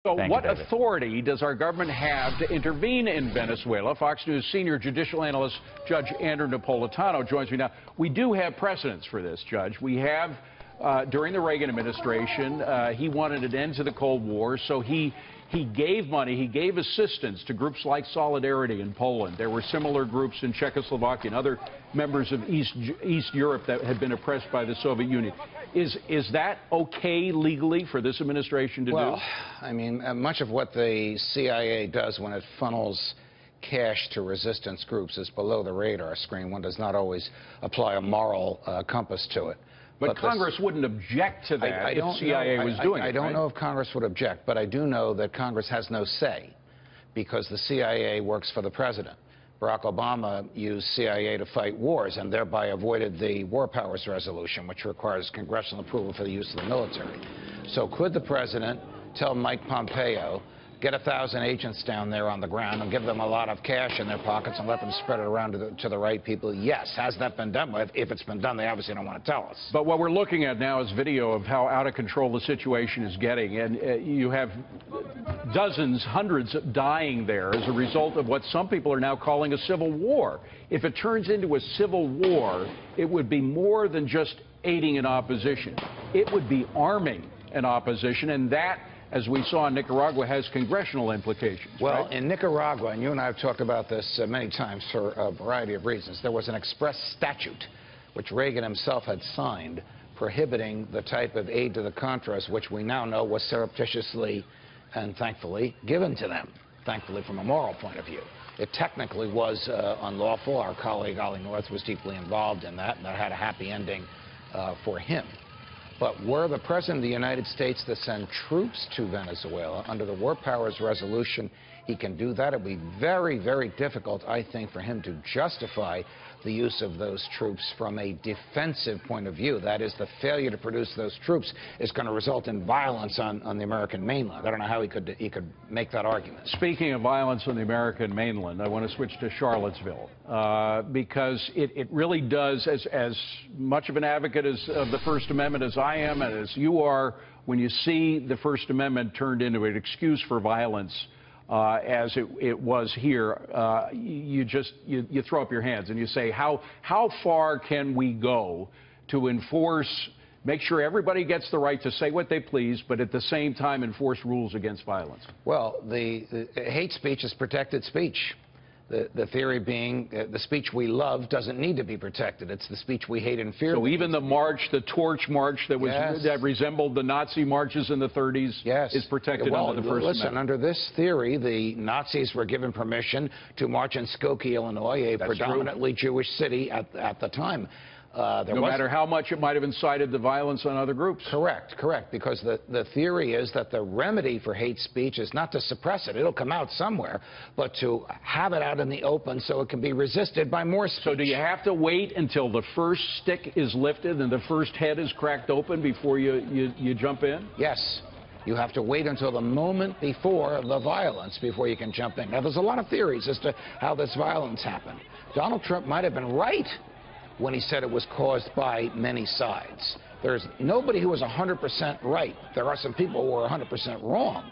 So what authority does our government have to intervene in Venezuela? Fox News senior judicial analyst Judge Andrew Napolitano joins me now. We do have precedents for this, Judge. We have, during the Reagan administration, he wanted an end to the Cold War, so he gave money, he gave assistance to groups like Solidarity in Poland. There were similar groups in Czechoslovakia and other members of East Europe that had been oppressed by the Soviet Union. Is that okay legally for this administration to do? Well, I mean, much of what the CIA does when it funnels cash to resistance groups is below the radar screen. One does not always apply a moral compass to it. But Congress wouldn't object to that if CIA was doing it, I don't know if Congress would object, but I do know that Congress has no say because the CIA works for the president. Barack Obama used CIA to fight wars and thereby avoided the War Powers Resolution, which requires congressional approval for the use of the military. So could the president tell Mike Pompeo, get 1,000 agents down there on the ground and give them a lot of cash in their pockets and let them spread it around to the right people? Yes. Has that been done? If it's been done, they obviously don't want to tell us. But what we're looking at now is video of how out of control the situation is getting. And you have dozens, hundreds dying there as a result of what some people are now calling a civil war. If it turns into a civil war, it would be more than just aiding an opposition. It would be arming an opposition, and that, as we saw in Nicaragua, has congressional implications. Well, right? In Nicaragua, and you and I have talked about this many times for a variety of reasons, there was an express statute which Reagan himself had signed prohibiting the type of aid to the Contras, which we now know was surreptitiously and thankfully given to them, thankfully from a moral point of view. It technically was unlawful. Our colleague Ollie North was deeply involved in that, and that had a happy ending for him. But were the President of the United States to send troops to Venezuela under the War Powers Resolution, he can do that. It would be very, very difficult, I think, for him to justify the use of those troops from a defensive point of view. That is, the failure to produce those troops is going to result in violence on the American mainland. I don't know how he could make that argument. Speaking of violence on the American mainland, I want to switch to Charlottesville because it really does, as much of an advocate of the First Amendment as I am and as you are, when you see the First Amendment turned into an excuse for violence, as it was here, you throw up your hands and you say, how far can we go to enforce, make sure everybody gets the right to say what they please, but at the same time enforce rules against violence? Well, the hate speech is protected speech. The theory being the speech we love doesn't need to be protected. It's the speech we hate and fear. So even the march, the torch march that was that resembled the Nazi marches in the 30s is protected under the First Amendment. Listen, under this theory, the Nazis were given permission to march in Skokie, Illinois, a predominantly Jewish city at the time. No matter how much it might have incited the violence on other groups. Correct, because the theory is that the remedy for hate speech is not to suppress it. It'll come out somewhere, but to have it out in the open so it can be resisted by more speech. So do you have to wait until the first stick is lifted and the first head is cracked open before you jump in? Yes. You have to wait until the moment before the violence before you can jump in. Now, there's a lot of theories as to how this violence happened. Donald Trump might have been right when he said it was caused by many sides. There's nobody who was 100% right. There are some people who are 100% wrong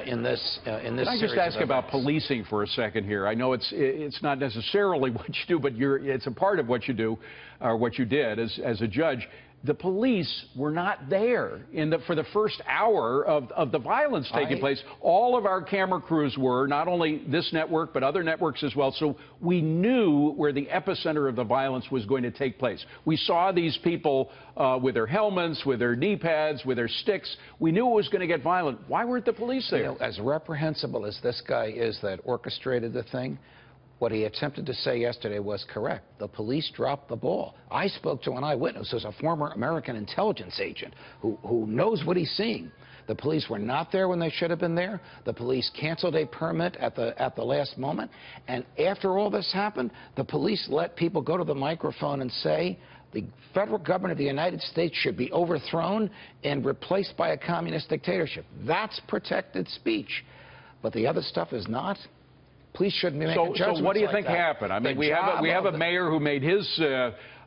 in this Can I just ask about policing for a second here? I know it's not necessarily what you do, but it's a part of what you do, or what you did as a judge. The police were not there for the first hour of the violence taking place. All of our camera crews were, not only this network, but other networks as well. So we knew where the epicenter of the violence was going to take place. We saw these people with their helmets, with their knee pads, with their sticks. We knew it was going to get violent. Why weren't the police there? You know, as reprehensible as this guy is that orchestrated the thing, what he attempted to say yesterday was correct. The police dropped the ball. I spoke to an eyewitness who's a former American intelligence agent who knows what he's seeing. The police were not there when they should have been there. The police canceled a permit at the last moment. And after all this happened, the police let people go to the microphone and say the federal government of the United States should be overthrown and replaced by a communist dictatorship. That's protected speech. But the other stuff is not. Police shouldn't be making judgments. So what do you think happened? I mean, we have a mayor who made his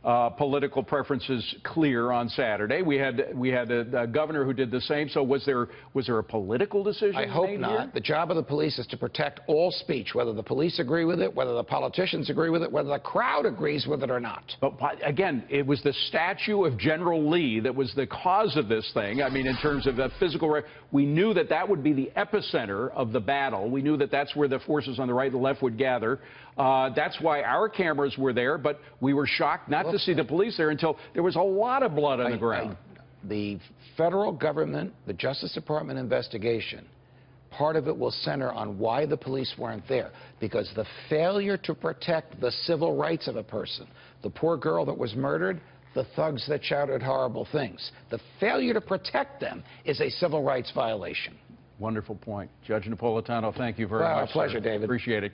political preferences clear on Saturday. We had a governor who did the same. So was there a political decision I hope made not. here? The job of the police is to protect all speech, whether the police agree with it, whether the politicians agree with it, whether the crowd agrees with it or not. But again, it was the statue of General Lee that was the cause of this thing. I mean, in terms of the physical, we knew that that would be the epicenter of the battle. We knew that that's where the forces on the right and the left would gather. That's why our cameras were there, but we were shocked not to see the police there until there was a lot of blood on the ground. The federal government, the Justice Department investigation, part of it will center on why the police weren't there, because the failure to protect the civil rights of a person, the poor girl that was murdered, the thugs that shouted horrible things, the failure to protect them is a civil rights violation. Wonderful point. Judge Napolitano, thank you very much. Pleasure, David. Appreciate it.